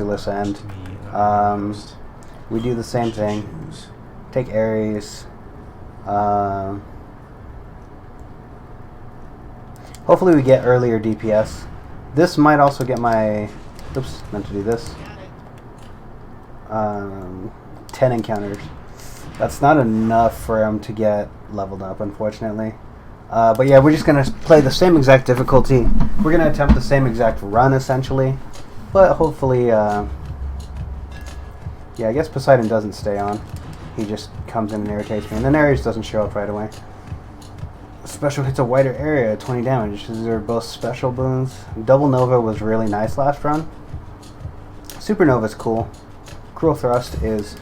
this end. We do the same thing. Take Ares. Hopefully we get earlier DPS. This might also get my... Oops, meant to do this. 10 encounters. That's not enough for him to get leveled up, unfortunately. But yeah, we're just going to play the same exact difficulty. We're going to attempt the same exact run, essentially. But hopefully... yeah, I guess Poseidon doesn't stay on. He just comes in and irritates me. And then Ares doesn't show up right away. Special hits a wider area, 20 damage. These are both special boons. Double Nova was really nice last run. Supernova's cool. Cruel Thrust is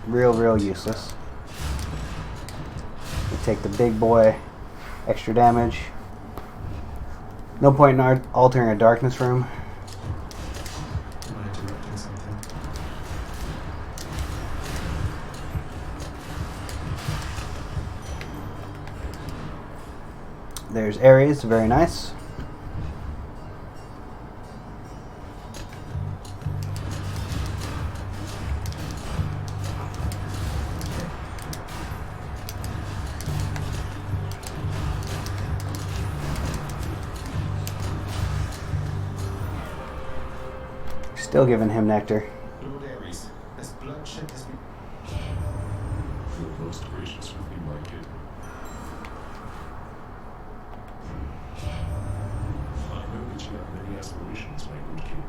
real useless. We take the big boy, extra damage. No point in altering a darkness room. There's Ares, very nice. Still giving him nectar. Lord Ares, this bloodshed has been... Feel most gracious with me, my kid. I know that you have many aspirations, my good kid.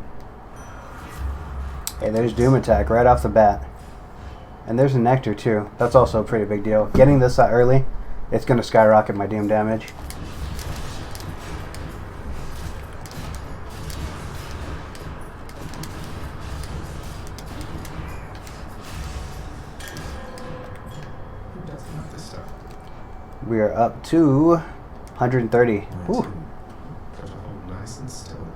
Hey, there's Doom Attack right off the bat. And there's a Nectar too. That's also a pretty big deal. Getting this early, it's going to skyrocket my Doom damage. We are up to 130. Whew. Got a hold nice and still.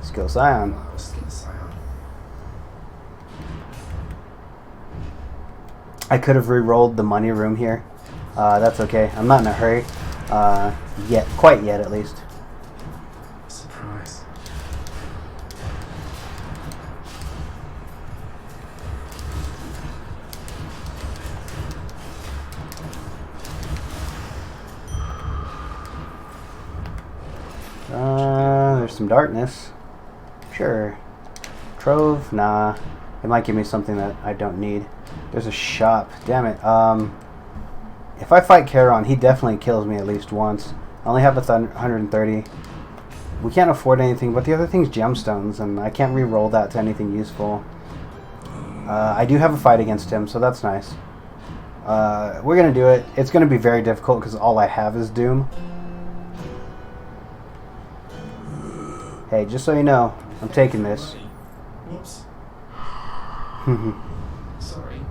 Skill Scion. Wow, skill Scion. I could have re-rolled the money room here. That's okay. I'm not in a hurry. Yet. Quite yet, at least. Surprise. There's some darkness. Sure. Trove? Nah. It might give me something that I don't need. There's a shop. Damn it. If I fight Charon, he definitely kills me at least once. I only have 130. We can't afford anything, but the other thing's gemstones, and I can't re-roll that to anything useful. I do have a fight against him, so that's nice. We're going to do it. It's going to be very difficult because all I have is Doom. Hey, just so you know, I'm taking this. Whoops. Sorry.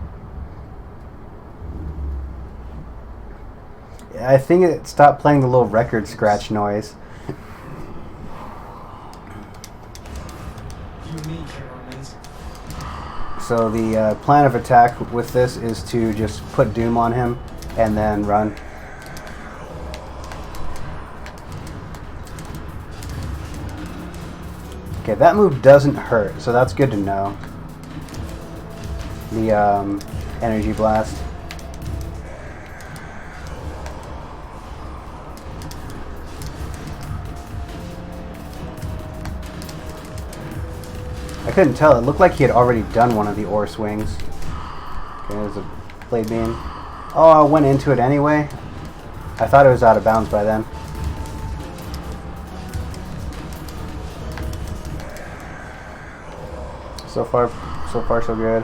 I think it stopped playing the little record scratch noise. Unique, Charon. So the plan of attack with this is to just put Doom on him and then run. Okay, that move doesn't hurt, so that's good to know. The energy blast. I couldn't tell. It looked like he had already done one of the ore swings. Okay, there's a blade beam. Oh, I went into it anyway. I thought it was out of bounds by then. So far so good.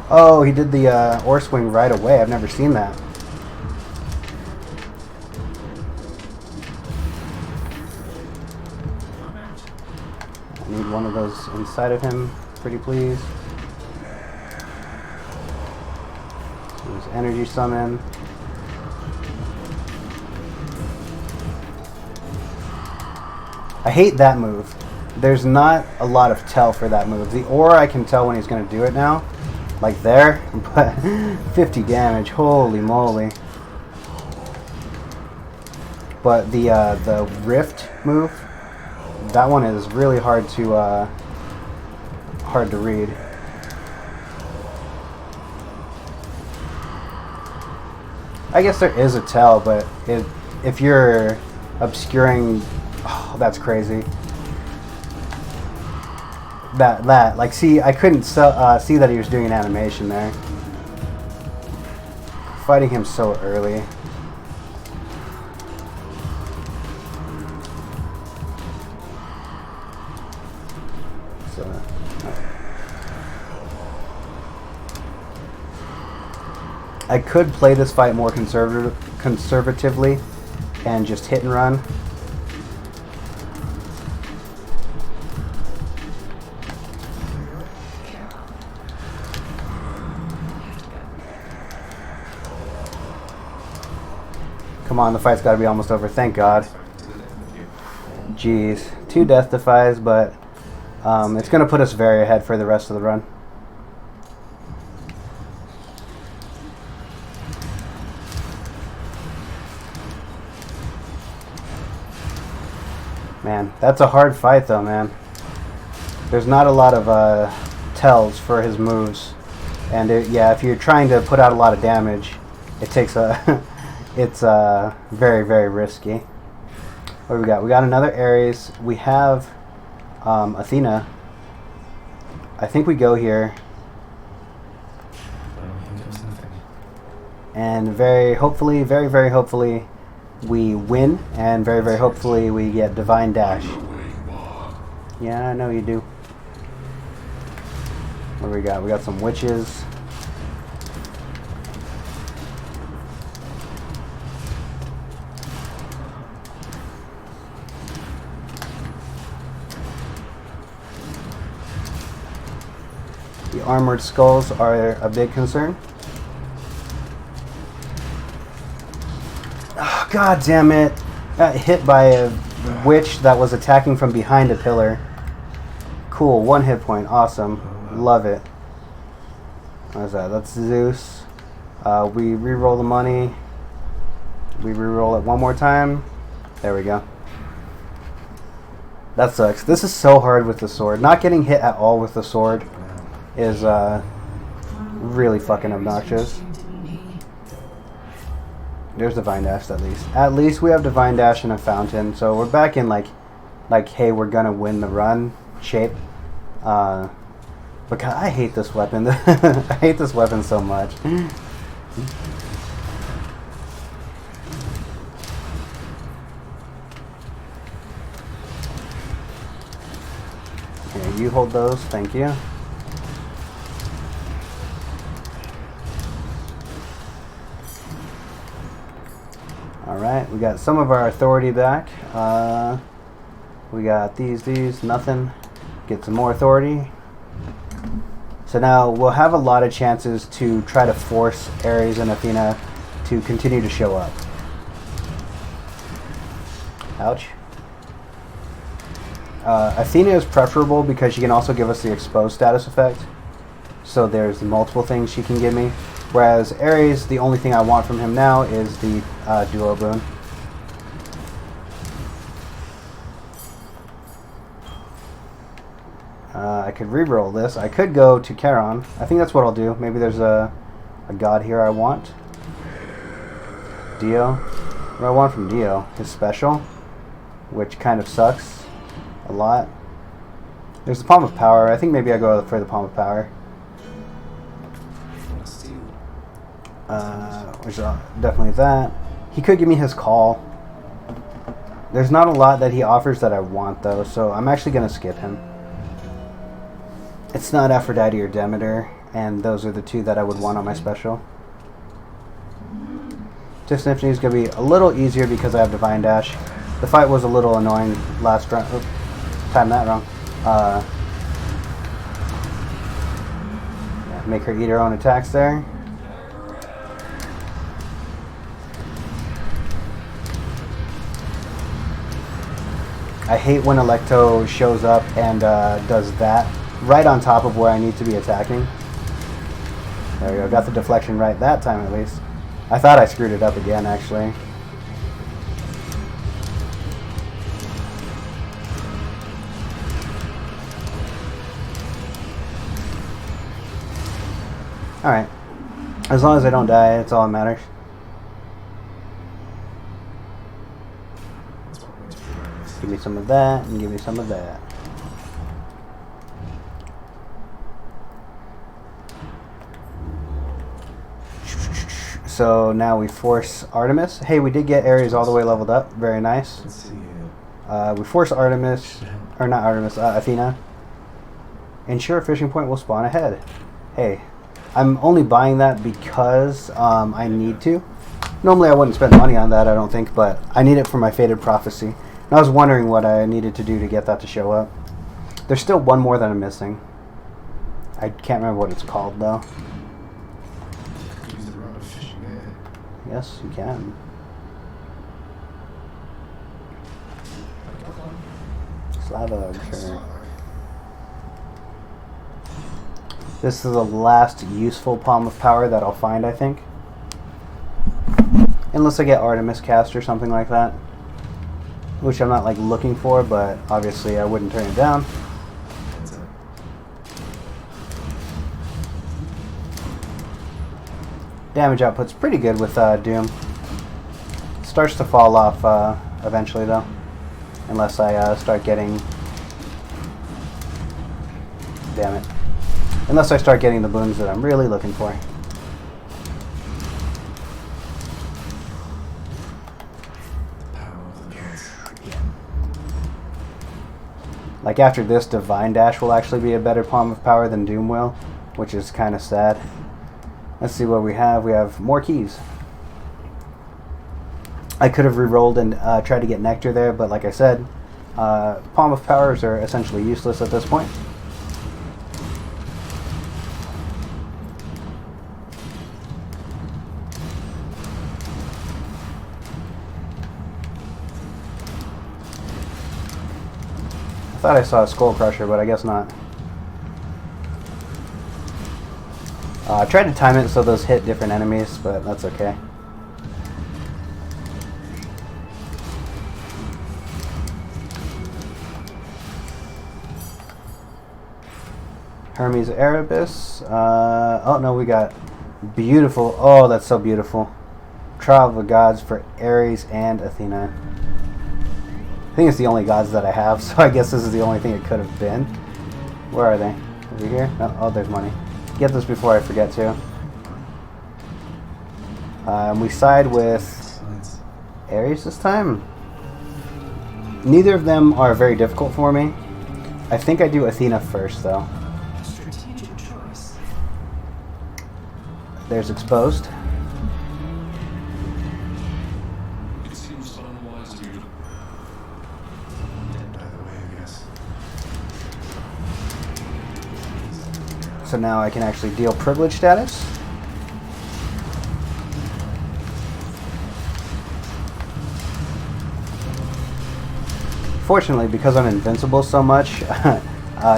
Oh, he did the ore swing right away. I've never seen that. I need one of those inside of him, pretty please. There's energy summon. I hate that move. There's not a lot of tell for that move. The ore, I can tell when he's going to do it now. Like there. But 50 damage. Holy moly. But the Rift move, that one is really hard to read. I guess there is a tell, but if you're obscuring, oh, that's crazy. That like, see, I couldn't see that he was doing an animation there. Fighting him so early. So. I could play this fight more conservatively and just hit and run. Come on, the fight's got to be almost over. Thank God. Jeez. 2 death defies, but it's going to put us very ahead for the rest of the run. Man, that's a hard fight though, man. There's not a lot of tells for his moves. And yeah, if you're trying to put out a lot of damage, it takes a... it's very, very risky. What do we got? We got another Ares. We have Athena. I think we go here. And very hopefully, very, very hopefully, we win, and very, very hopefully we get Divine Dash. Yeah, I know you do. What do we got? We got some witches. The armored skulls are a big concern. Oh, God damn it. Got hit by a witch that was attacking from behind a pillar. Cool, 1 hit point. Awesome. Love it. What is that? That's Zeus. We re-roll the money. We re-roll it one more time. There we go. That sucks. This is so hard with the sword. Not getting hit at all with the sword is really fucking obnoxious. There's Divine Dash at least. At least we have Divine Dash and a fountain, so we're back in like hey, we're gonna win the run shape. But God, I hate this weapon. I hate this weapon so much. Okay, you hold those, thank you. Alright, we got some of our authority back. We got these, nothing. Get some more authority. So now we'll have a lot of chances to try to force Ares and Athena to continue to show up. Ouch. Athena is preferable because she can also give us the exposed status effect. So there's multiple things she can give me. Whereas Ares, the only thing I want from him now is the duo boon. I could reroll this. I could go to Charon. I think that's what I'll do. Maybe there's a god here I want. Dio. What do I want from Dio? His special, which kind of sucks a lot. There's the Palm of Power. I think maybe I go for the Palm of Power. Which definitely that. He could give me his call. There's not a lot that he offers that I want though, so I'm actually going to skip him. It's not Aphrodite or Demeter, and those are the two that I would want on my special. Distant Infinity is going to be a little easier because I have Divine Dash. The fight was a little annoying last round. Oops, timed that wrong. Yeah, make her eat her own attacks there. I hate when Electo shows up and does that right on top of where I need to be attacking. There we go, got the deflection right that time at least. I thought I screwed it up again actually. Alright. As long as I don't die, that's all that matters. Give me some of that, and give me some of that. So now we force Artemis. Hey, we did get Ares all the way leveled up. Very nice. Let's see. We force Artemis, or not Artemis, Athena. Ensure a fishing point will spawn ahead. Hey, I'm only buying that because I need to. Normally I wouldn't spend money on that, I don't think, but I need it for my Fated Prophecy. And I was wondering what I needed to do to get that to show up. There's still one more that I'm missing. I can't remember what it's called, though. Use the rod of fishing there. Yes, you can. Slava, sure. This is the last useful Palm of Power that I'll find, I think. Unless I get Artemis cast or something like that. Which I'm not like looking for, but obviously I wouldn't turn it down. Damage output's pretty good with Doom. Starts to fall off eventually though. Unless I start getting... Damn it. Unless I start getting the boons that I'm really looking for. Like after this, Divine Dash will actually be a better Palm of Power than Doom will, which is kind of sad. Let's see what we have. We have more keys. I could have re-rolled and tried to get Nectar there, but like I said, Palm of Powers are essentially useless at this point. I thought I saw a Skull Crusher, but I guess not. I tried to time it so those hit different enemies, but that's okay. Hermes Erebus. Oh no, we got beautiful. Oh, that's so beautiful. Trial of the Gods for Ares and Athena. I think it's the only gods that I have, so I guess this is the only thing it could have been. Where are they? Over here? Oh, there's money. Get this before I forget to. We side with Ares this time. Neither of them are very difficult for me. I think I do Athena first, though. Strategic choice. There's Exposed. It seems unwise of you. Dead by the way, I guess. So now I can actually deal privilege status. Fortunately, because I'm invincible so much,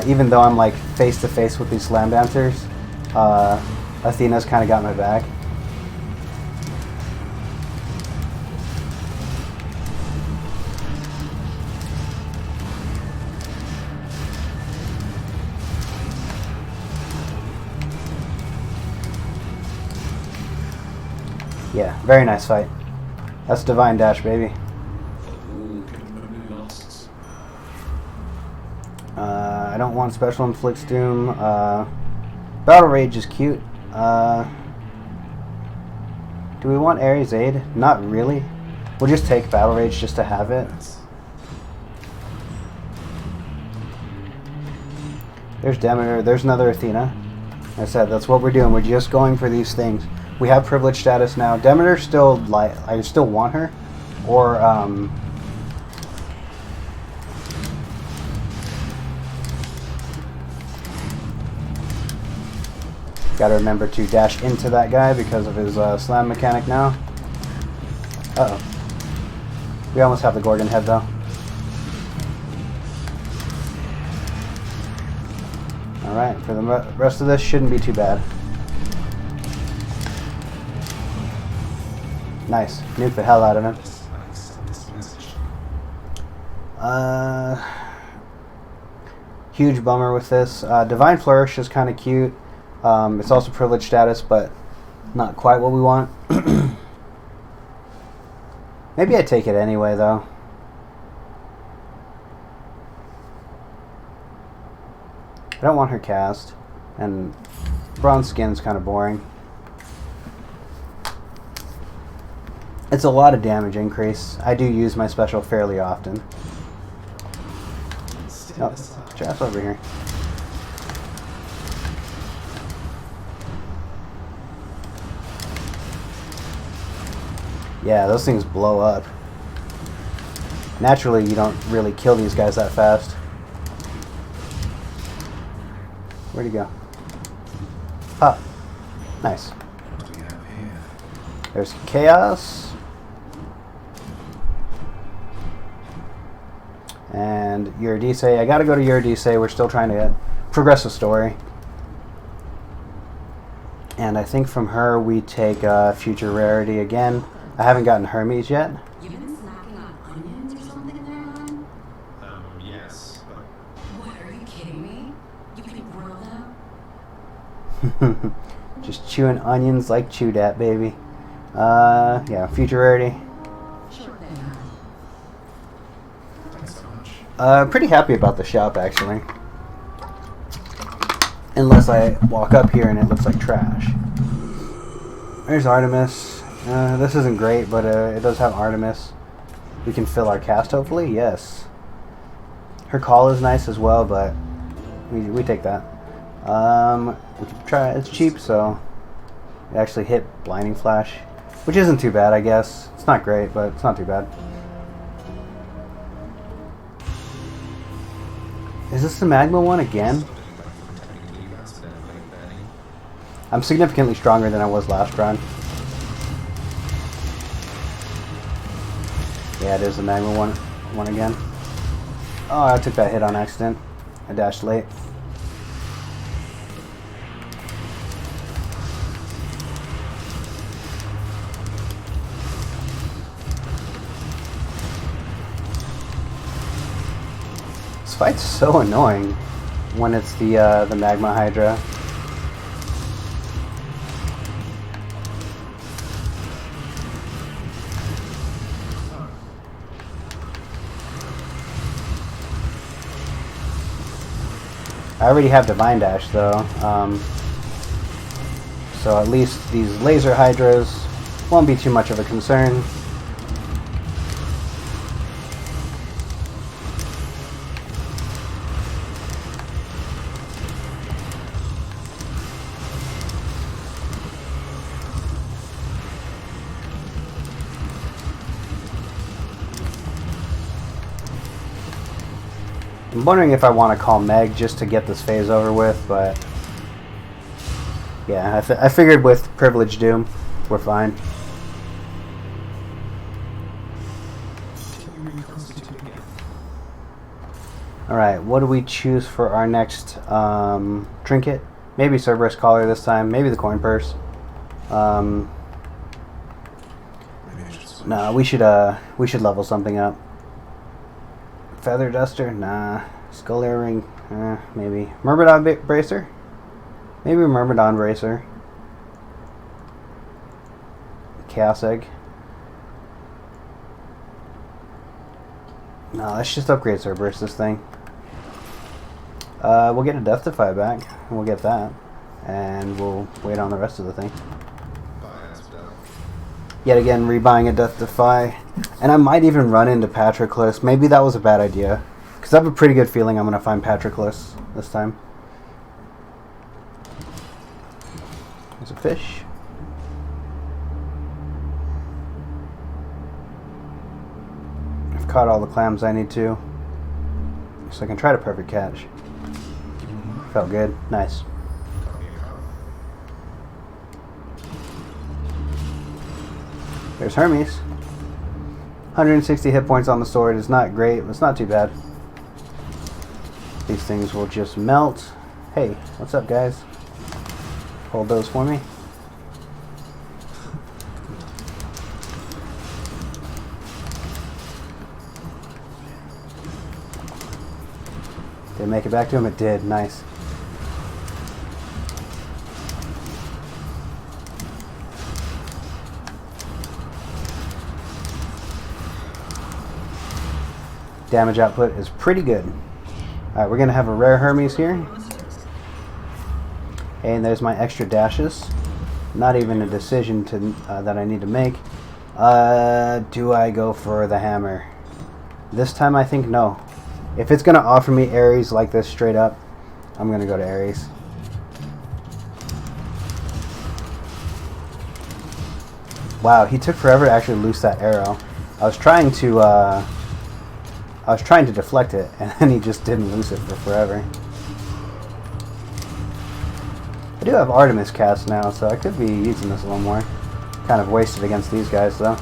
even though I'm like face to face with these Slam Dancers, Athena's kind of got my back. Yeah, very nice fight. That's Divine Dash, baby. I don't want Special Inflicts Doom. Battle Rage is cute. Do we want Ares Aid? Not really. We'll just take Battle Rage just to have it. There's Demeter. There's another Athena. Like I said, that's what we're doing. We're just going for these things. We have privilege status now. Demeter still, I still want her. Or, gotta remember to dash into that guy because of his slam mechanic now. Uh-oh. We almost have the Gorgon head, though. Alright, for the rest of this, shouldn't be too bad. Nice. Nuke the hell out of him. Huge bummer with this. Divine Flourish is kind of cute. It's also privilege status, but not quite what we want. Maybe I take it anyway, though. I don't want her cast, and bronze skin's kind of boring. It's a lot of damage increase. I do use my special fairly often. Oh, Jeff's over here. Yeah, those things blow up. Naturally, you don't really kill these guys that fast. Where'd he go? Ah, nice. What do we have here? There's chaos. And Eurydice. I gotta go to Eurydice. We're still trying to progress the story. And I think from her we take Future Rarity again. I haven't gotten Hermes yet. You've been snacking on onions or something there, hon? Yes, but What, are you kidding me? You can grill them? Just chewing onions like chew dat, baby. Yeah, Future Rarity. Sure thing, hon. thanks so much. Pretty happy about the shop, actually. Unless I walk up here and it looks like trash. There's Artemis. This isn't great, but it does have Artemis. We can fill our cast, hopefully. Yes. Her call is nice as well, but we take that. We can try. It's cheap, so it actually hit Blinding Flash, which isn't too bad, I guess. It's not great, but it's not too bad. Is this the Magma one again? I'm significantly stronger than I was last run. Yeah, it is the Magma one again. Oh, I took that hit on accident. I dashed late. This fight's so annoying when it's the Magma Hydra. I already have Divine Dash though, so at least these laser hydras won't be too much of a concern. I'm wondering if I want to call Meg just to get this phase over with, but yeah, I figured with Privilege Doom, we're fine. Alright, what do we choose for our next trinket? Maybe Cerberus Collar this time, maybe the Coin Purse. No, we should level something up. Feather Duster? Nah. Skull Earring? Maybe. Myrmidon Bracer? Maybe Myrmidon Bracer. Chaos Egg? No, let's just upgrade Cerberus this thing. We'll get a Death Defy back. We'll get that. And we'll wait on the rest of the thing. Yet again, rebuying a Death Defy. And I might even run into Patroclus. Maybe that was a bad idea. Because I have a pretty good feeling I'm going to find Patroclus this time. There's a fish. I've caught all the clams I need to. So I can try to perfect catch. Felt good. Nice. There's Hermes. 160 hit points on the sword is not great, but it's not too bad. These things will just melt. Hey, what's up, guys? Hold those for me. Did it make it back to him? It did. Nice. damage output is pretty good. Alright, we're going to have a rare Hermes here. And there's my extra dashes. Not even a decision to that I need to make. Do I go for the hammer? This time I think no. If it's going to offer me Ares like this straight up, I'm going to go to Ares. Wow, he took forever to actually loose that arrow. I was trying to deflect it, and then he just didn't loose it for forever. I do have Artemis cast now, so I could be using this a little more. Kind of wasted against these guys, though.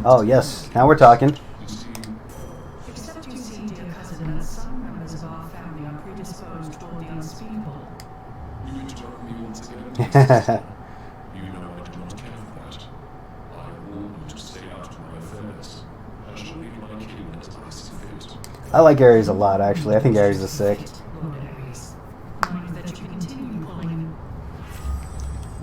Oh, yes. Now we're talking. Except you see, dear cousin, that some members of our family are predisposed toward the unspeakable. You interrupt me once again. You know I do not care for that. I warn you to stay out of my affairs. I shall leave my king as I see fit. I like Ares a lot, actually. I think Ares is sick. Lord Ares, mind that you continue pulling.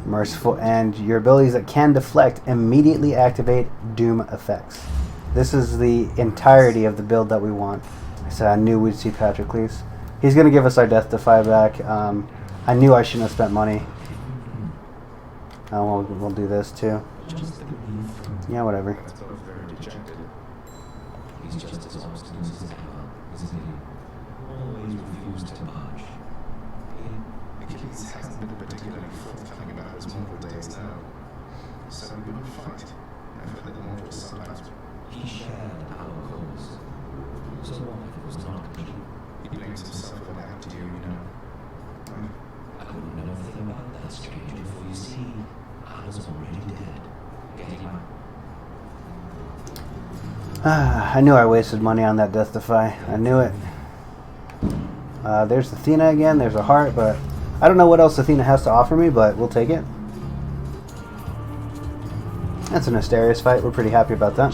Merciful, and your abilities that can deflect immediately activate Doom effects. This is the entirety of the build that we want. So I knew we'd see Patroclus. He's going to give us our Death Defy back. I knew I shouldn't have spent money. We'll do this too. Yeah, whatever. He's just as obstinate as ever, isn't he? Always refused to budge. Achilles hasn't been particularly forthcoming about his mortal days now. So we will fight. I've heard that the mortals sometimes. He shared our cause. So what if it was not me? He blames himself for what happened to you, you know. I wouldn't know anything about that, stranger, for you see, I was already dead. Getting out. I knew I wasted money on that Death Defy. I knew it. There's Athena again. There's a heart, but I don't know what else Athena has to offer me, but we'll take it. That's an Asterius fight. We're pretty happy about that.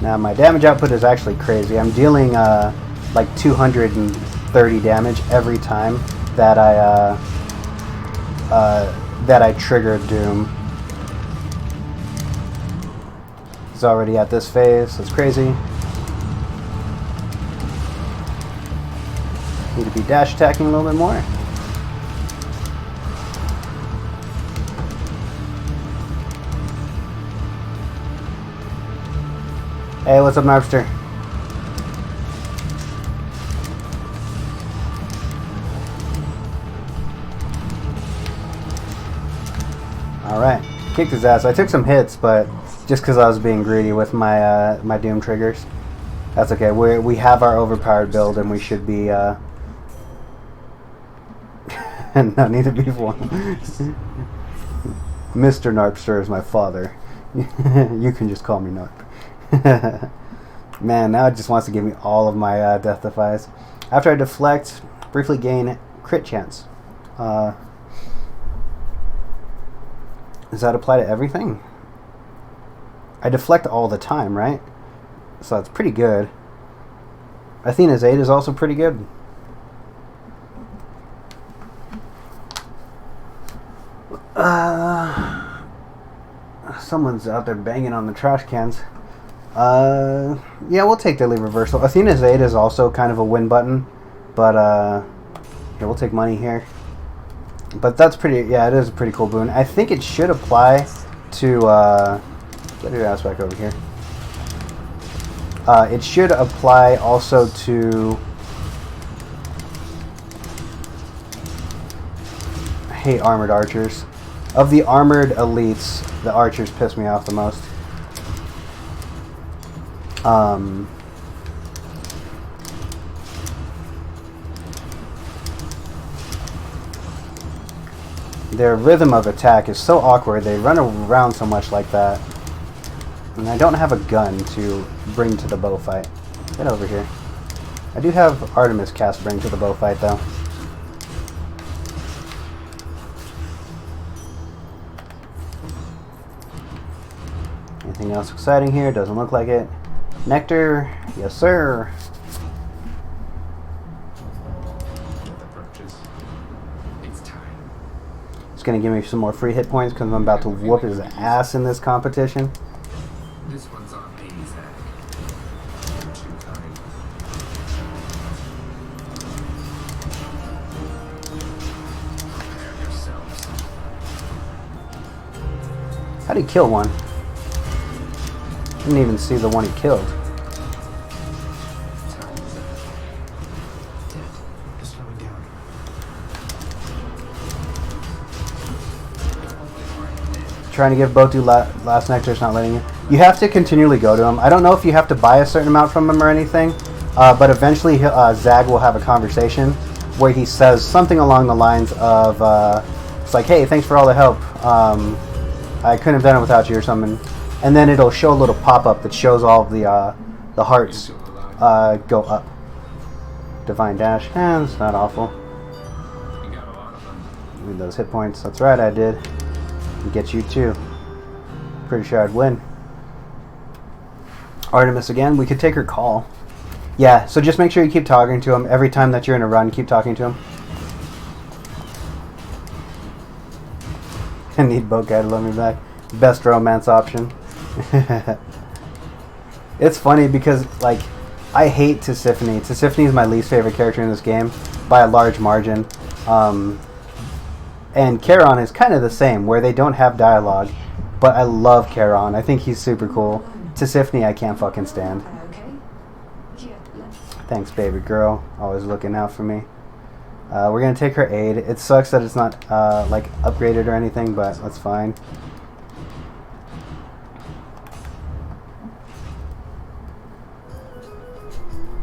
Now my damage output is actually crazy. I'm dealing like 230 damage every time that I trigger Doom. He's already at this phase. That's crazy. Need to be dash attacking a little bit more. Hey, what's up, Narpster? Alright, kicked his ass. I took some hits, but just because I was being greedy with my my Doom triggers. That's okay. We have our overpowered build, and we should be... no need to be one. Mr. Narpster is my father. You can just call me Narp. Man, now it just wants to give me all of my Death Defies. After I deflect, briefly gain crit chance. Does that apply to everything? I deflect all the time, right? So that's pretty good. Athena's 8 is also pretty good. Someone's out there banging on the trash cans. Yeah, we'll take Deadly Reversal. Athena's 8 is also kind of a win button, but yeah, we'll take money here. But that's pretty, yeah, it is a pretty cool boon. I think it should apply to, get your ass back over here. It should apply also to, I hate armored archers. Of the armored elites, the archers piss me off the most. Their rhythm of attack is so awkward. They run around so much like that. And I don't have a gun to bring to the bow fight. Get over here. I do have Artemis cast bring to the bow fight, though. Anything else exciting here? Doesn't look like it. Nectar, yes sir. Get the purchase. It's time. It's gonna give me some more free hit points because I'm about to whoop his ass in this competition. This one's on me, Zach. You're too kind. Prepare yourselves. How'd he kill one? Didn't even see the one he killed. Time is up. Dead. They're slowing down. Trying to give Botu last nectar, it's not letting you. You have to continually go to him. I don't know if you have to buy a certain amount from him or anything, but eventually Zag will have a conversation where he says something along the lines of, it's like, hey, thanks for all the help. I couldn't have done it without you or something. And then it'll show a little pop-up that shows all of the hearts go up. Divine Dash, it's not awful. You got a lot of them. Give me those hit points. That's right, I did. And get you too. Pretty sure I'd win. Artemis again. We could take her call. Yeah, so just make sure you keep talking to him. Every time that you're in a run, keep talking to him. I need Bokai to love me back. Best romance option. It's funny because, like, I hate Tisiphone. Tisiphone is my least favorite character in this game by a large margin. And Charon is kind of the same, where they don't have dialogue. But I love Charon. I think he's super cool. Tisiphone I can't fucking stand. Thanks, baby girl. Always looking out for me. We're going to take her aid. It sucks that it's not, like, upgraded or anything, but that's fine.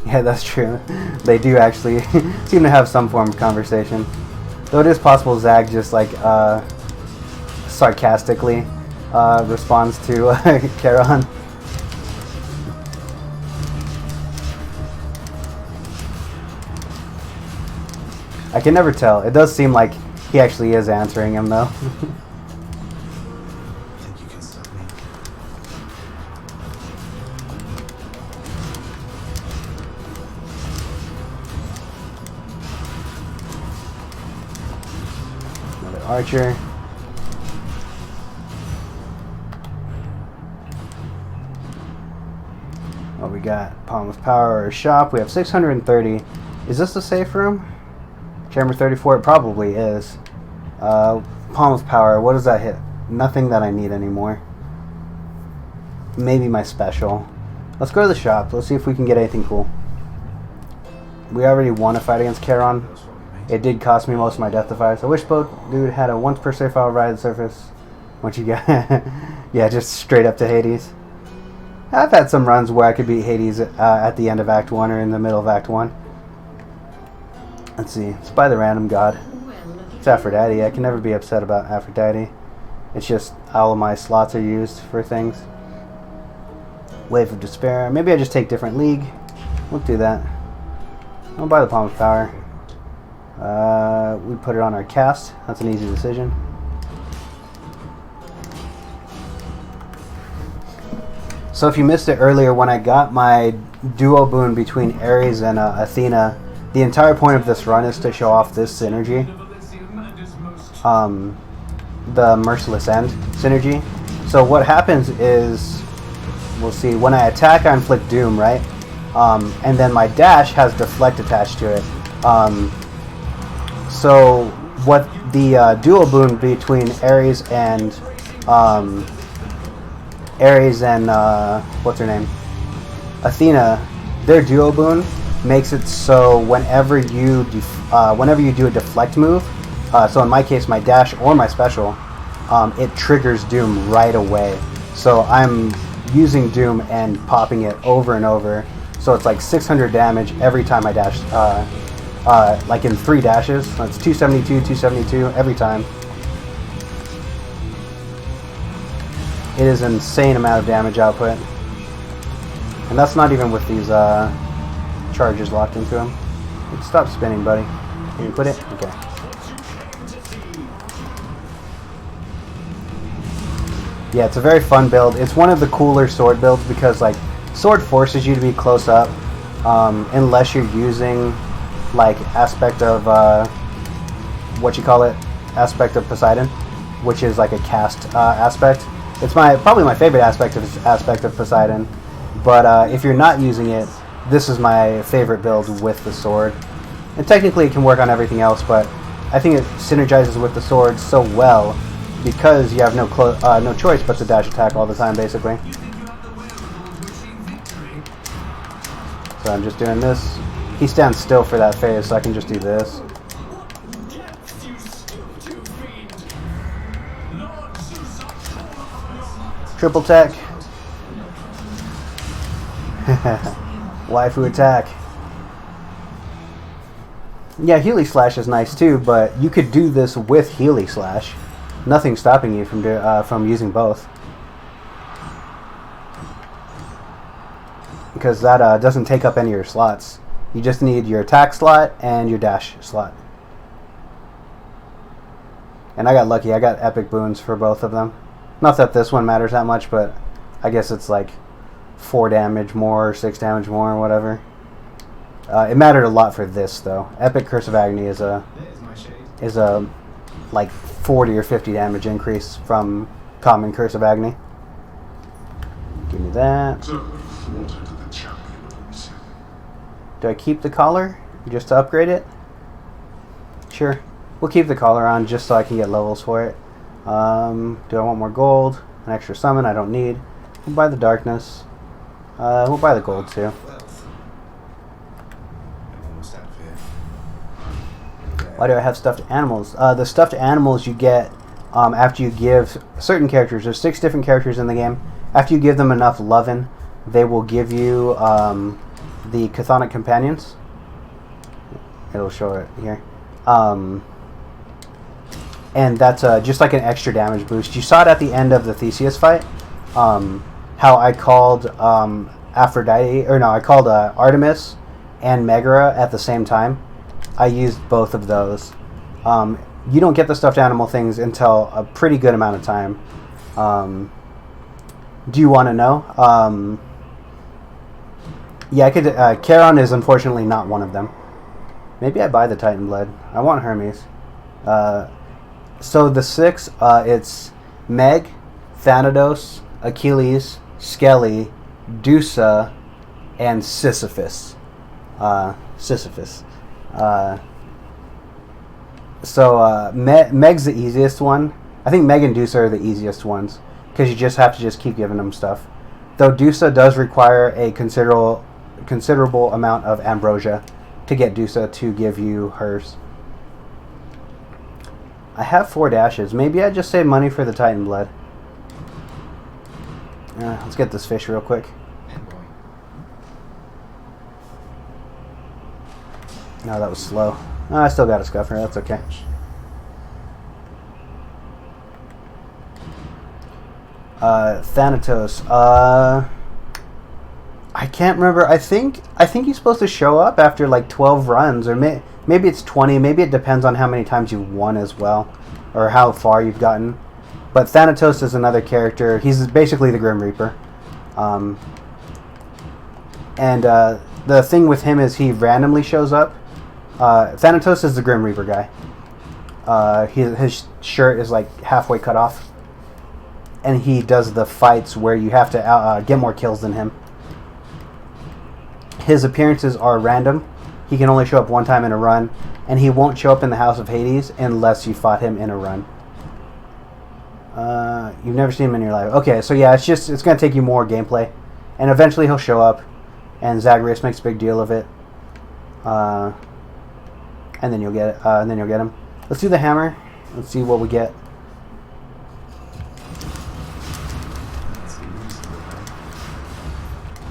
Yeah, that's true. They do actually seem to have some form of conversation. Though it is possible Zag just, like, sarcastically responds to Charon. I can never tell. It does seem like he actually is answering him, though. Think you can stop me? Another archer. What we got? Palm of Power or shop. We have 630. Is this the safe room? Chamber 34, it probably is. Palm of Power, what does that hit? Nothing that I need anymore. Maybe my special. Let's go to the shop. Let's see if we can get anything cool. We already won a fight against Charon. It did cost me most of my death defies. I wish both dude had a once per save file ride at the surface. What you got? Yeah, just straight up to Hades. I've had some runs where I could beat Hades at the end of Act 1 or in the middle of Act 1. Let's see. It's by the random god. It's Aphrodite. I can never be upset about Aphrodite. It's just all of my slots are used for things. Wave of Despair. Maybe I just take different league. We'll do that. I'll buy the Palm of Power. We put it on our cast. That's an easy decision. So if you missed it earlier, when I got my duo boon between Ares and Athena, the entire point of this run is to show off this synergy. The Merciless End synergy. So what happens is, we'll see, when I attack I inflict doom, right? And then my dash has deflect attached to it. So what the dual boon between Ares and what's her name? Athena, their duo boon makes it so whenever you do a deflect move, so in my case my dash or my special, it triggers doom right away. So I'm using doom and popping it over and over. So it's like 600 damage every time I dash, like in 3 dashes. That's 272, 272 every time. It is an insane amount of damage output. And that's not even with these charges locked into them. Stop spinning, buddy. Can you quit it? Okay. Yeah, it's a very fun build. It's one of the cooler sword builds because like sword forces you to be close up, unless you're using like aspect of what you call it, aspect of Poseidon, which is like a cast aspect. It's probably my favorite aspect of Poseidon. But if you're not using it, this is my favorite build with the sword. And technically it can work on everything else, but I think it synergizes with the sword so well because you have no choice but to dash attack all the time, basically. So I'm just doing this. He stands still for that phase, so I can just do this. Triple tech. Waifu attack. Yeah, Healy Slash is nice too, but you could do this with Healy Slash. Nothing's stopping you from using both. Because that doesn't take up any of your slots. You just need your attack slot and your dash slot. And I got lucky. I got epic boons for both of them. Not that this one matters that much, but I guess it's like 4 damage more, or 6 damage more, or whatever. It mattered a lot for this, though. Epic Curse of Agony is a like 40 or 50 damage increase from common Curse of Agony. Give me that. Do I keep the collar just to upgrade it? Sure. We'll keep the collar on just so I can get levels for it. Do I want more gold? An extra summon I don't need. We'll buy the darkness. We'll buy the gold too. Why do I have stuffed animals? The stuffed animals you get after you give certain characters. There's 6 different characters in the game. After you give them enough lovin', they will give you the Chthonic Companions. It'll show it here. And that's just like an extra damage boost. You saw it at the end of the Theseus fight. How I called Aphrodite, or no, I called Artemis and Megara at the same time. I used both of those. You don't get the stuffed animal things until a pretty good amount of time. Do you want to know? Yeah, I could. Charon is unfortunately not one of them. Maybe I buy the Titan Blood. I want Hermes. So the 6, it's Meg, Thanatos, Achilles, Skelly, Dusa, and Sisyphus. Meg's the easiest one. I think Meg and Dusa are the easiest ones because you just have to just keep giving them stuff. Though Dusa does require a considerable amount of ambrosia to get Dusa to give you hers. I have 4 dashes. Maybe I just save money for the Titan Blood. Let's get this fish real quick. No, that was slow. I still got a scuffer. That's okay. Thanatos. I can't remember. I think he's supposed to show up after like 12 runs, or maybe it's 20. Maybe it depends on how many times you've won as well, or how far you've gotten. But Thanatos is another character. He's basically the Grim Reaper. The thing with him is he randomly shows up. Thanatos is the Grim Reaper guy. His shirt is like halfway cut off. And he does the fights where you have to get more kills than him. His appearances are random. He can only show up 1 time in a run. And he won't show up in the House of Hades unless you fought him in a run. You've never seen him in your life. Okay, so yeah, it's going to take you more gameplay. And eventually he'll show up. And Zagreus makes a big deal of it. And then you'll get it. And then you'll get him. Let's do the hammer. Let's see what we get.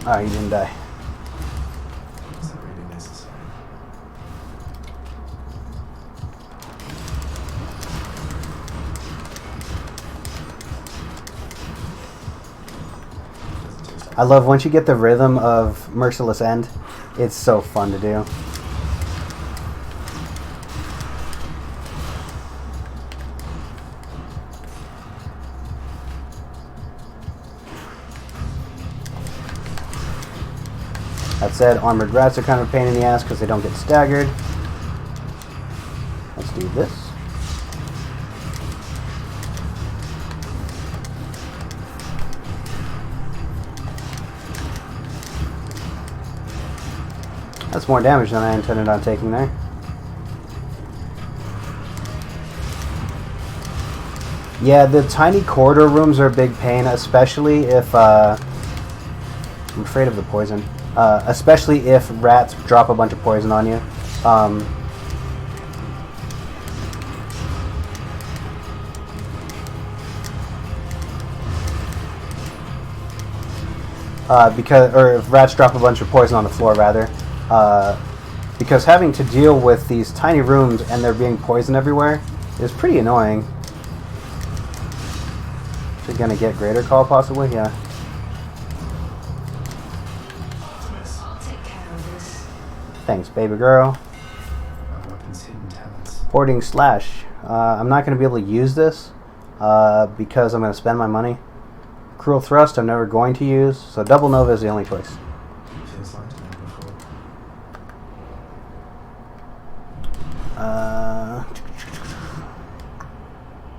Oh, he didn't die. I love once you get the rhythm of Merciless End, it's so fun to do. That said, armored rats are kind of a pain in the ass because they don't get staggered. Let's do this. That's more damage than I intended on taking there. Yeah, the tiny corridor rooms are a big pain, especially if, I'm afraid of the poison. Especially if rats drop a bunch of poison on you. Or if rats drop a bunch of poison on the floor, rather. Because having to deal with these tiny rooms and there being poison everywhere is pretty annoying. Is it gonna get greater call possibly? Yeah. I'll take care of this. Thanks, baby girl. My weapon's hidden talents. Hoarding slash. I'm not gonna be able to use this because I'm gonna spend my money. Cruel thrust I'm never going to use, so double nova is the only choice. Feels like to me before.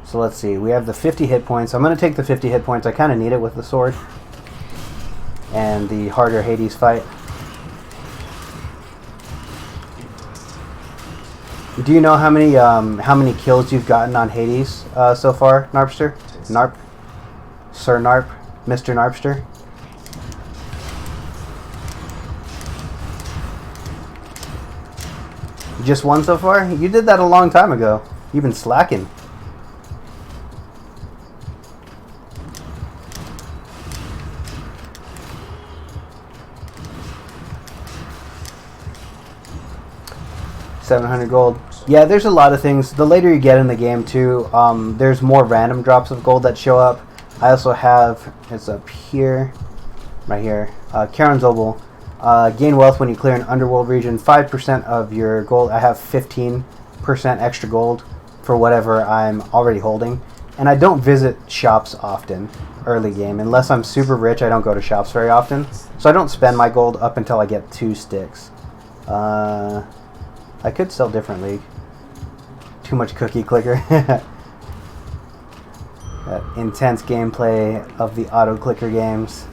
So let's see, we have the 50 hit points. I'm going to take the 50 hit points. I kind of need it with the sword. And the harder Hades fight. Do you know how many kills you've gotten on Hades so far, Narpster? Narp? Sir Narp? Mr. Narpster? Just one so far? You did that a long time ago. You've been slacking. $700 gold. Yeah, there's a lot of things. The later you get in the game, too, there's more random drops of gold that show up. I also have, it's up here, right here, Charon's Obol. Gain wealth when you clear an underworld region. 5% of your gold. I have 15% extra gold for whatever I'm already holding. And I don't visit shops often, early game. Unless I'm super rich, I don't go to shops very often. So I don't spend my gold up until I get 2 sticks. I could sell different league. Too much cookie clicker. That intense gameplay of the auto clicker games.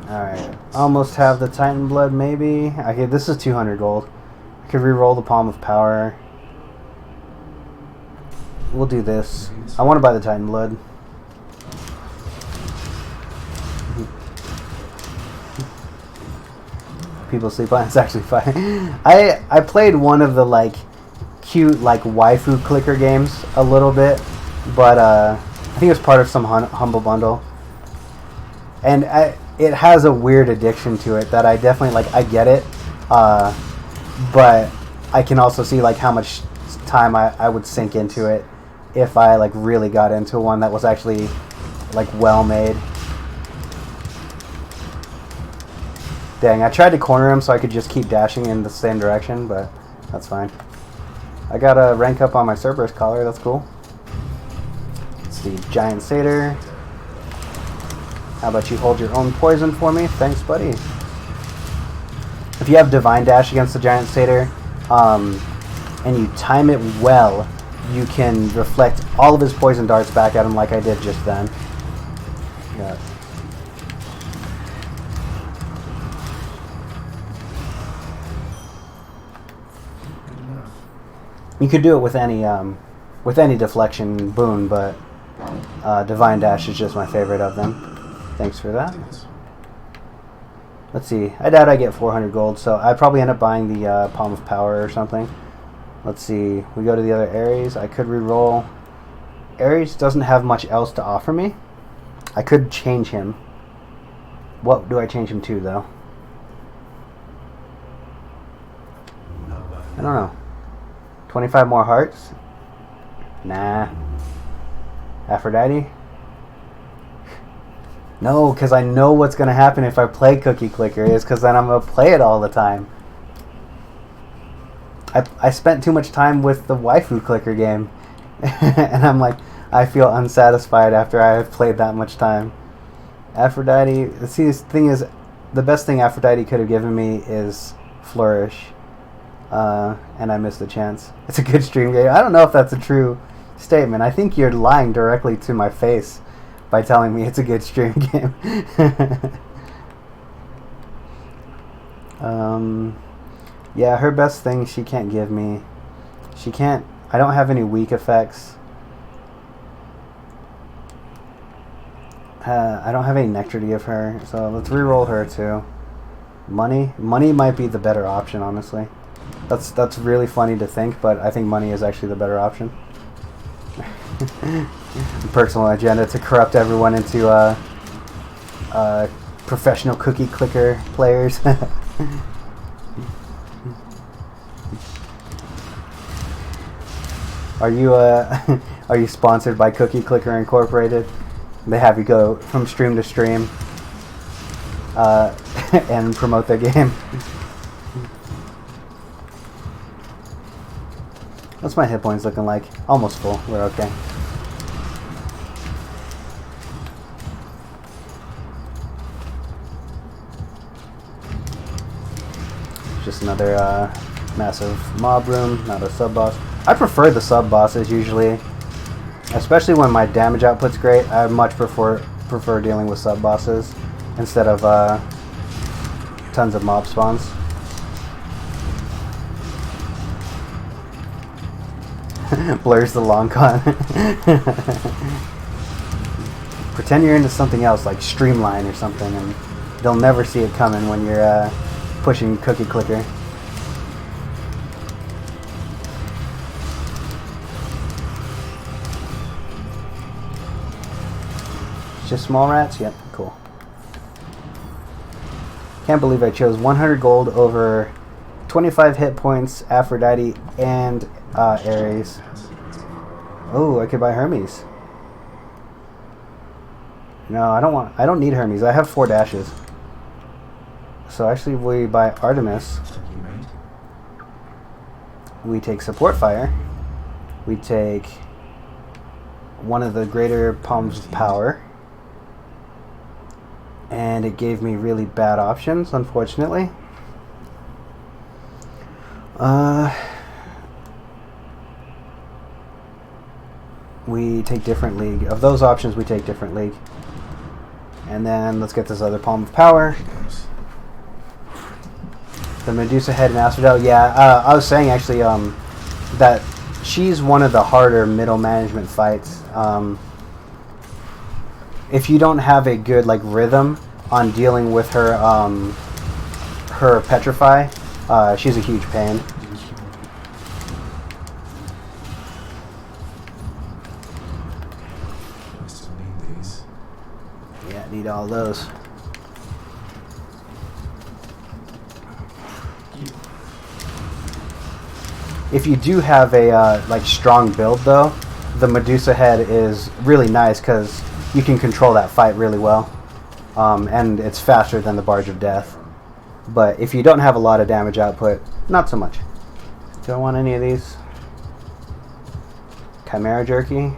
Alright, almost have the Titan Blood maybe. Okay, this is 200 gold. I could re-roll the Palm of Power. We'll do this. I want to buy the Titan Blood. People sleep on. It's actually fine. I played one of the like cute like waifu clicker games a little bit, but I think it was part of some humble bundle, and it has a weird addiction to it that I definitely like. I get it, but I can also see like how much time I would sink into it if I like really got into one that was actually like well made. Dang, I tried to corner him so I could just keep dashing in the same direction, but that's fine. I got a rank up on my Cerberus collar, that's cool. Let's see, Giant Satyr. How about you hold your own poison for me? Thanks, buddy. If you have Divine Dash against the Giant Satyr, and you time it well, you can reflect all of his poison darts back at him like I did just then. Yeah. You could do it with any deflection boon, but Divine Dash is just my favorite of them. Thanks for that. Let's see. I doubt I get 400 gold, so I probably end up buying the Palm of Power or something. Let's see. We go to the other Ares. I could re-roll. Ares doesn't have much else to offer me. I could change him. What do I change him to, though? I don't know. 25 more hearts? Nah. Aphrodite? No, because I know what's going to happen if I play Cookie Clicker is because then I'm going to play it all the time. I spent too much time with the waifu clicker game. And I'm like, I feel unsatisfied after I have played that much time. Aphrodite, see, the thing is, the best thing Aphrodite could have given me is Flourish. And I missed the chance. It's a good stream game. I don't know if that's a true statement. I think you're lying directly to my face by telling me it's a good stream game. Yeah, her best thing she can't give me. She can't... I don't have any weak effects. I don't have any nectar to give her, so let's reroll her too. Money? Money might be the better option, honestly. That's really funny to think, but I think money is actually the better option. Personal agenda to corrupt everyone into professional cookie clicker players. Are you sponsored by Cookie Clicker Incorporated? They have you go from stream to stream and promote their game. What's my hit points looking like? Almost full. We're okay. Just another massive mob room, not a sub boss. I prefer the sub bosses usually, especially when my damage output's great. I much prefer dealing with sub bosses instead of tons of mob spawns. Blurs the long con. Pretend you're into something else like Streamline or something, and they'll never see it coming when you're pushing Cookie Clicker. Just small rats? Yep, cool. Can't believe I chose 100 gold over 25 hit points, Aphrodite, and Ares. Oh, I could buy Hermes. No, I don't need Hermes. I have 4 dashes. So actually we buy Artemis. We take Support Fire. We take one of the greater Palms of Power. And it gave me really bad options, unfortunately. We take Different League. Of those options, we take Different League. And then let's get this other Palm of Power. The Medusa Head and Asphodel. Yeah, I was saying actually that she's one of the harder middle management fights. If you don't have a good rhythm on dealing with her her Petrify, she's a huge pain. I still need these. Yeah, need all those. If you do have a strong build though, the Medusa Head is really nice because you can control that fight really well. And it's faster than the Barge of Death. But if you don't have a lot of damage output, not so much. Do I want any of these? Chimera Jerky.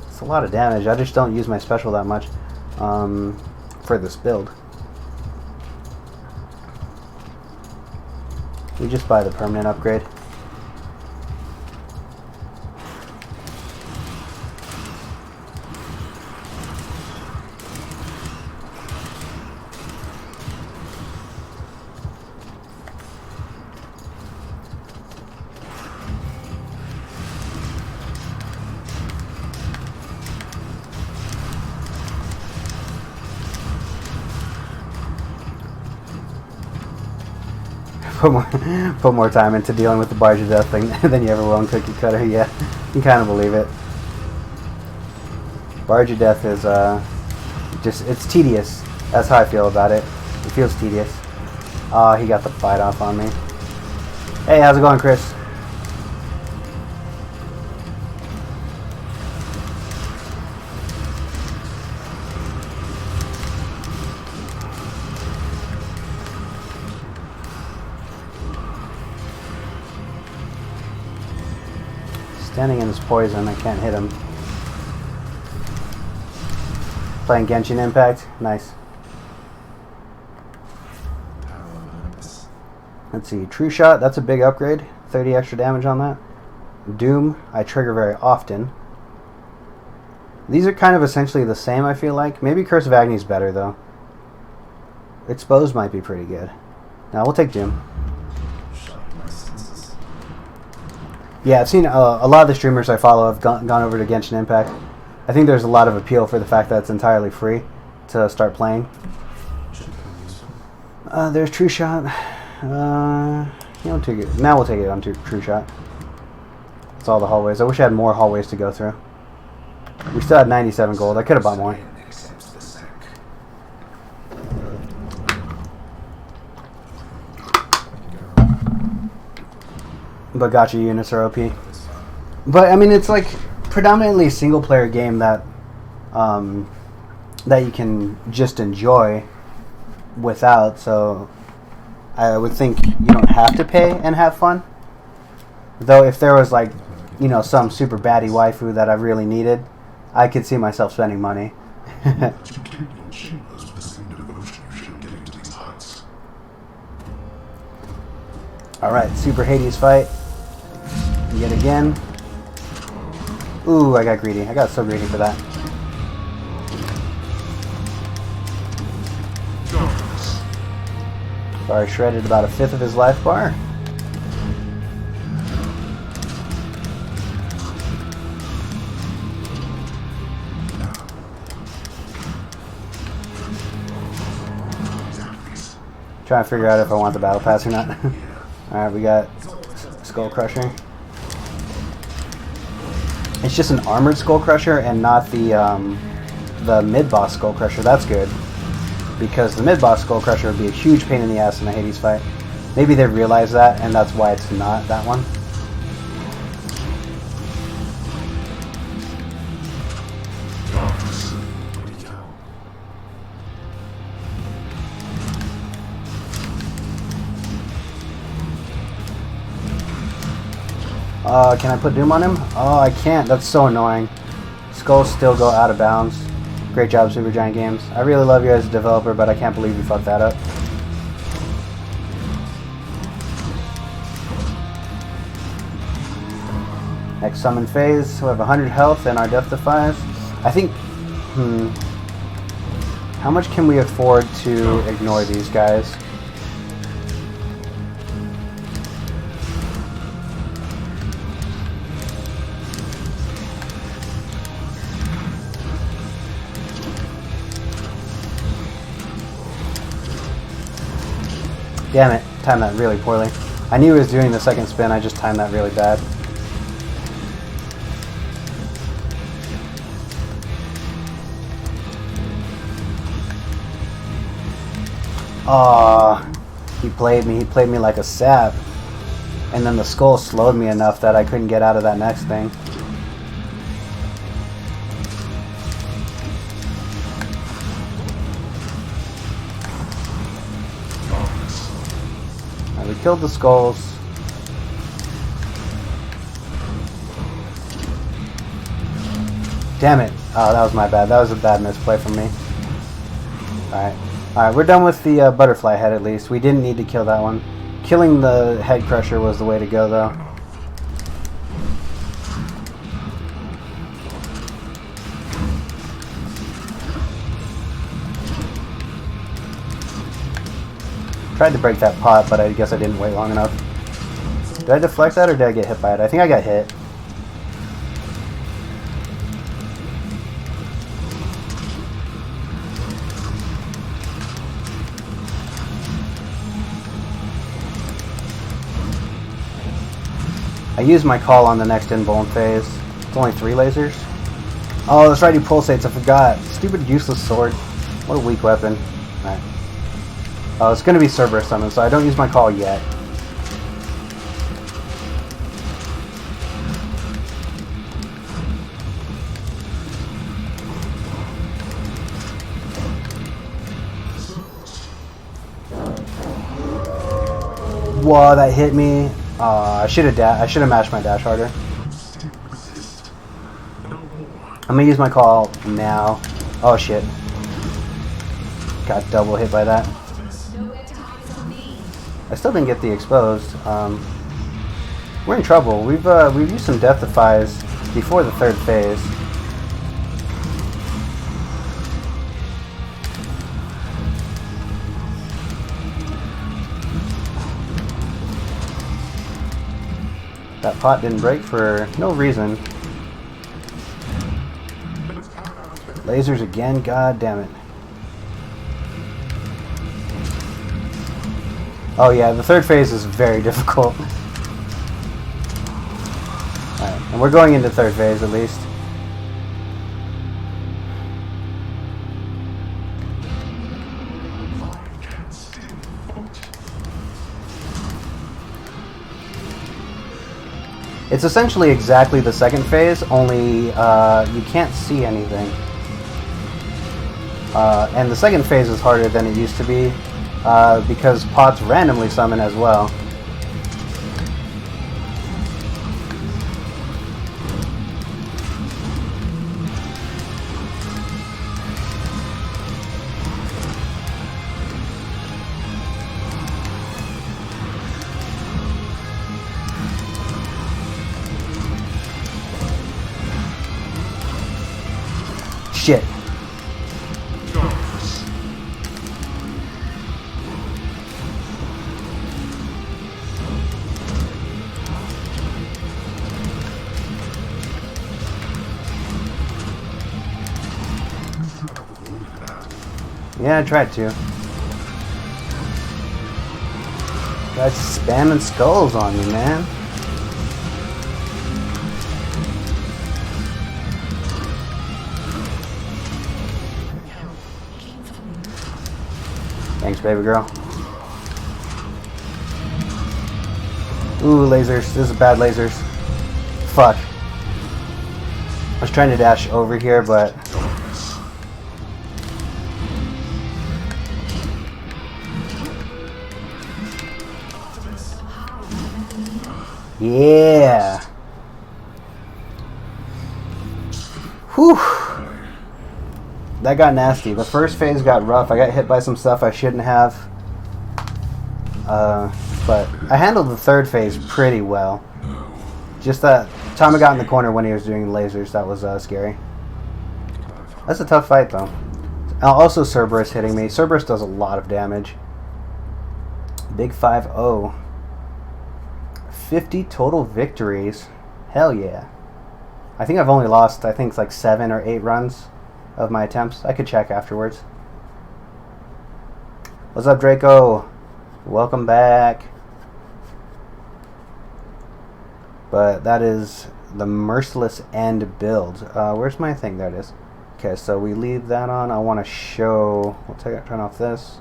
It's a lot of damage. I just don't use my special that much for this build. We just buy the permanent upgrade. Put more time into dealing with the Barge of Death thing than you ever will in Cookie Cutter. Yeah, you can kind of believe it. Barge of Death is it's tedious. That's how I feel about it. It feels tedious. Oh, he got the fight off on me. Hey, how's it going, Chris? Standing in his poison, I can't hit him. Playing Genshin Impact. Nice. Let's see. True Shot. That's a big upgrade. 30 extra damage on that. Doom. I trigger very often. These are kind of essentially the same, I feel like. Maybe Curse of Agni is better, though. Exposed might be pretty good. Now, we'll take Doom. Yeah, I've seen a lot of the streamers I follow have gone over to Genshin Impact. I think there's a lot of appeal for the fact that it's entirely free to start playing. There's True Shot. You don't take it. Now we'll take it on True Shot. That's all the hallways. I wish I had more hallways to go through. We still had 97 gold. I could have bought more. But gacha units are OP. But I mean, it's like predominantly a single player game that that you can just enjoy without. So I would think you don't have to pay and have fun. Though if there was like, you know, some super baddie waifu that I really needed, I could see myself spending money. Alright, Super Hades fight. Yet again. Ooh, I got greedy. I got so greedy for that. Sorry, shredded about 1/5 of his life bar. Trying to figure out if I want the battle pass or not. Alright, we got Skull Crusher. It's just an armored Skull Crusher and not the mid-boss Skull Crusher. That's good. Because the mid-boss Skull Crusher would be a huge pain in the ass in the Hades fight. Maybe they realize that, and that's why it's not that one. Can I put Doom on him? Oh, I can't. That's so annoying. Skulls still go out of bounds. Great job, Supergiant Games. I really love you as a developer, but I can't believe you fucked that up. Next summon phase. We have 100 health and our death defies. I think... How much can we afford to ignore these guys? Damn it, timed that really poorly. I knew he was doing the second spin, I just timed that really bad. Aww, he played me like a sap. And then the skull slowed me enough that I couldn't get out of that next thing. We killed the skulls. Damn it. Oh, that was my bad. That was a bad misplay from me. Alright. Alright, we're done with the butterfly head at least. We didn't need to kill that one. Killing the head crusher was the way to go though. Tried to break that pot, but I guess I didn't wait long enough. Did I deflect that or did I get hit by it? I think I got hit. I used my call on the next invuln phase. It's only 3 lasers. Oh, that's right, he pulsates, I forgot. Stupid useless sword. What a weak weapon. Alright. Oh, it's going to be Cerberus summon, so I don't use my call yet. Whoa, that hit me. I should have mashed my dash harder. I'm going to use my call now. Oh shit. Got double hit by that. Nowhere to hide from me. I still didn't get the exposed. We're in trouble. We've used some death defies before the third phase. That pot didn't break for no reason. Lasers again, god damn it. Oh yeah, the third phase is very difficult. Alright, and we're going into third phase at least. It's essentially exactly the second phase, only you can't see anything. And the second phase is harder than it used to be, because pots randomly summon as well. Shit. Yeah, I tried to. Guys spamming skulls on me, man. Thanks, baby girl. Ooh, lasers. This is bad lasers. Fuck. I was trying to dash over here, but... Yeah. Whew. That got nasty. The first phase got rough. I got hit by some stuff I shouldn't have. But I handled the third phase pretty well. Just that time I got in the corner when he was doing lasers, that was scary. That's a tough fight, though. Also, Cerberus hitting me. Cerberus does a lot of damage. Big 5-0. 50 total victories. Hell yeah. I think I've only lost, I think, like 7 or 8 runs of my attempts. I could check afterwards. What's up, Draco? Welcome back. But that is the Merciless End build. Where's my thing? There it is. Okay, so we leave that on. I want to show... We'll turn off this.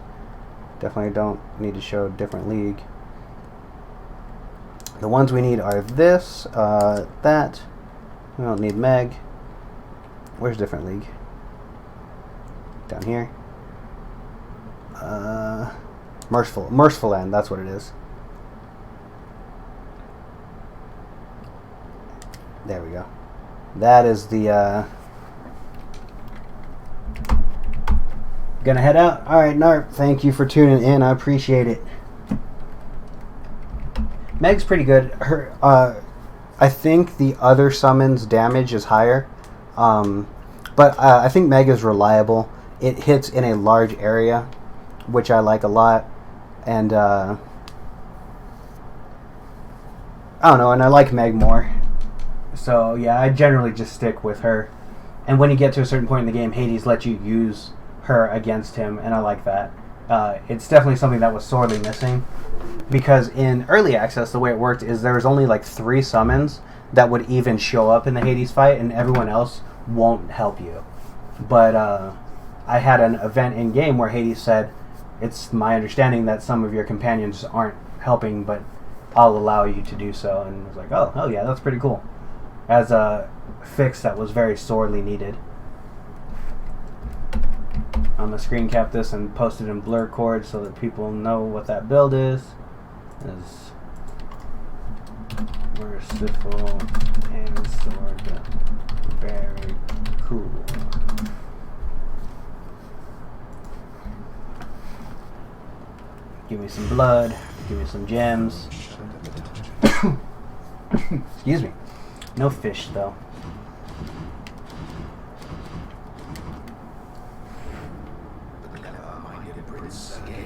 Definitely don't need to show different league. The ones we need are this, that. We don't need Meg. Where's different league? Down here. Merciful End, that's what it is. There we go. That is the, Gonna head out? Alright, Narp, thank you for tuning in. I appreciate it. Meg's pretty good. Her, I think the other summons damage is higher. But I think Meg is reliable. It hits in a large area, which I like a lot. And, I don't know, and I like Meg more. So, yeah, I generally just stick with her. And when you get to a certain point in the game, Hades lets you use her against him, and I like that. It's definitely something that was sorely missing. Because in early access, the way it worked is there was only like 3 summons that would even show up in the Hades fight, and everyone else won't help you. But I had an event in game where Hades said, "It's my understanding that some of your companions aren't helping, but I'll allow you to do so." And I was like, "Oh, hell yeah, that's pretty cool." As a fix that was very sorely needed. I'm gonna screen cap this and post it in blur chord so that people know what that build is. Is Merciful and Sword. Very cool. Give me some blood. Give me some gems. Excuse me. No fish, though. The clever-minded Prince Zagreus